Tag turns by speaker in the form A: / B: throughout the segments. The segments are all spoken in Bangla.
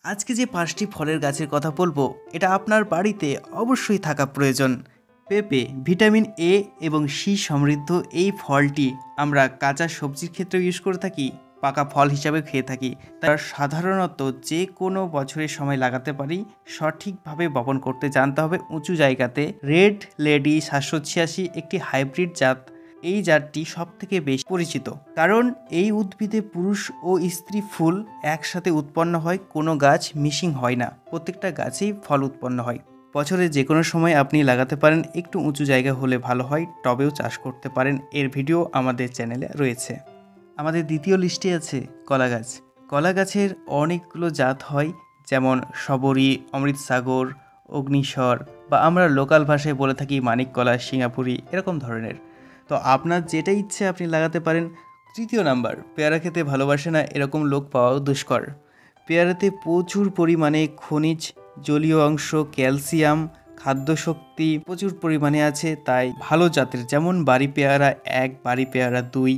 A: আজকে যে 5টি ফলের গাছের কথা বলবো এটা আপনার বাড়িতে অবশ্যই থাকা প্রয়োজন। পেঁপে ভিটামিন এ এবং সি সমৃদ্ধ এই ফলটি আমরা কাঁচা সবজির ক্ষেত্রে ইউজ করে থাকি, পাকা ফল হিসাবে খেয়ে থাকি। তার সাধারণত যে কোনো বছরের সময় লাগাতে পারি, সঠিকভাবে বপন করতে জানতে হবে উঁচু জায়গাতে। রেড লেডি 786 একটি হাইব্রিড জাত। এই জাতটি সব থেকে বেশি পরিচিত, কারণ এই উদ্ভিদে পুরুষ ও স্ত্রী ফুল একসাথে উৎপন্ন হয়, কোনো গাছ মিসিং হয় না, প্রত্যেকটা গাছেই ফল উৎপন্ন হয়। বছরে যে কোনো সময় আপনি লাগাতে পারেন, একটু উঁচু জায়গা হলে ভালো হয়, টবেও চাষ করতে পারেন। এর ভিডিও আমাদের চ্যানেলে রয়েছে। আমাদের দ্বিতীয় লিস্টে আছে কলা গাছ। কলা গাছের অনেকগুলো জাত হয়, যেমন শবরী, অমৃতসাগর, অগ্নিস্বর, বা আমরা লোকাল ভাষায় বলে থাকি মানিক কলা, সিঙ্গাপুরি, এরকম ধরনের। তো আপনার যেটা ইচ্ছে আপনি লাগাতে পারেন। তৃতীয় নাম্বার, পেয়ারা খেতে ভালোবাসে না এরকম লোক পাওয়াও দুষ্কর। পেয়ারাতে প্রচুর পরিমাণে খনিজ, জলীয় অংশ, ক্যালসিয়াম, খাদ্যশক্তি প্রচুর পরিমাণে আছে, তাই ভালো জাতের যেমন বাড়ি পেয়ারা 1, বাড়ি পেয়ারা 2,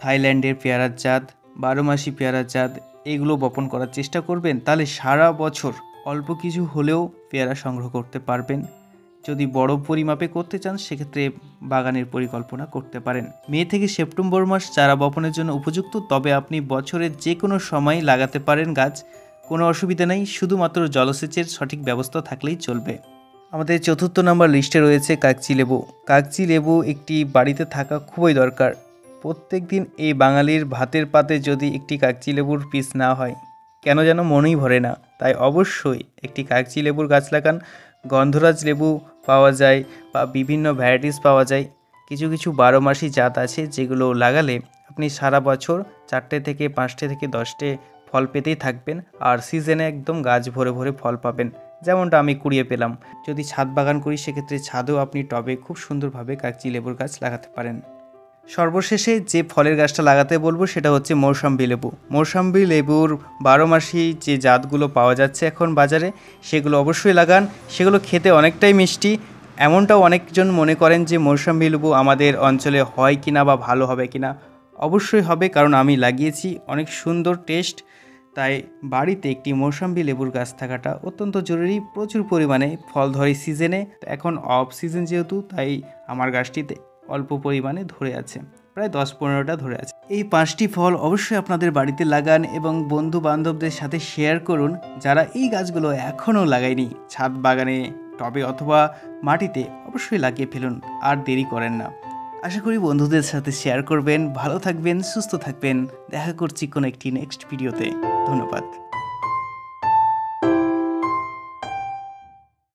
A: থাইল্যান্ডের পেয়ারার জাত, 12 মাসি পেয়ারার জাত, এগুলো বপন করার চেষ্টা করবেন। তাহলে সারা বছর অল্প কিছু হলেও পেয়ারা সংগ্রহ করতে পারবেন। যদি বড় পরিমাপে করতে চান সেক্ষেত্রে বাগানের পরিকল্পনা করতে পারেন। মে থেকে সেপ্টেম্বর মাস চারা বপনের জন্য উপযুক্ত, তবে আপনি বছরের যে কোনো সময় লাগাতে পারেন গাছ, কোনো অসুবিধা নেই, শুধুমাত্র জলসেচের সঠিক ব্যবস্থা থাকলেই চলবে। আমাদের চতুর্থ নাম্বার লিস্টে রয়েছে কাগজি লেবু। কাগজি লেবু একটি বাড়িতে থাকা খুবই দরকার। প্রত্যেক দিন এই বাঙালির ভাতের পাতে যদি একটি কাগজি লেবুর পিস না হয় কেন যেন মনেই ভরে না। তাই অবশ্যই একটি কাগজি লেবুর গাছ লাগান। গন্ধরাজ লেবু পাওয়া যায় বা বিভিন্ন ভ্যারাইটিস পাওয়া যায়। কিছু কিছু 12 মাসি জাত আছে যেগুলো লাগালে আপনি সারা বছর 4টে থেকে 5টে থেকে 10টে ফল পেতেই থাকবেন, আর সিজনে একদম গাছ ভরে ভরে ফল পাবেন, যেমনটা আমি কুড়িয়ে পেলাম। যদি ছাদ বাগান করি সেক্ষেত্রে ছাদেও আপনি টবে খুব সুন্দরভাবে কাগজি লেবুর গাছ লাগাতে পারেন। সর্বশেষে যে ফলের গাছটা লাগাতে বলবো সেটা হচ্ছে মৌসম্বি লেবু। মৌসম্বি লেবুর 12 মাসি যে জাতগুলো পাওয়া যাচ্ছে এখন বাজারে, সেগুলো অবশ্যই লাগান। সেগুলো খেতে অনেকটাই মিষ্টি। এমনটাও অনেকজন মনে করেন যে মৌসম্বি লেবু আমাদের অঞ্চলে হয় কিনা বা ভালো হবে কিনা। অবশ্যই হবে, কারণ আমি লাগিয়েছি, অনেক সুন্দর টেস্ট। তাই বাড়িতে একটি মৌসম্বি লেবুর গাছ থাকাটা অত্যন্ত জরুরি। প্রচুর পরিমাণে ফল ধরে সিজনে, এখন অফ সিজন যেহেতু, তাই আমার গাছটিতে অল্প পরিমাণে ধরে আছে, প্রায় 10-15টা ধরে আছে। এই 5টি ফল অবশ্যই আপনাদের বাড়িতে লাগান এবং বন্ধু বান্ধবদের সাথে শেয়ার করুন যারা এই গাছগুলো এখনও লাগায়নি। ছাদ বাগানে, টবে অথবা মাটিতে অবশ্যই লাগিয়ে ফেলুন, আর দেরি করেন না। আশা করি বন্ধুদের সাথে শেয়ার করবেন। ভালো থাকবেন, সুস্থ থাকবেন। দেখা করছি কোনো একটি নেক্সট ভিডিওতে। ধন্যবাদ।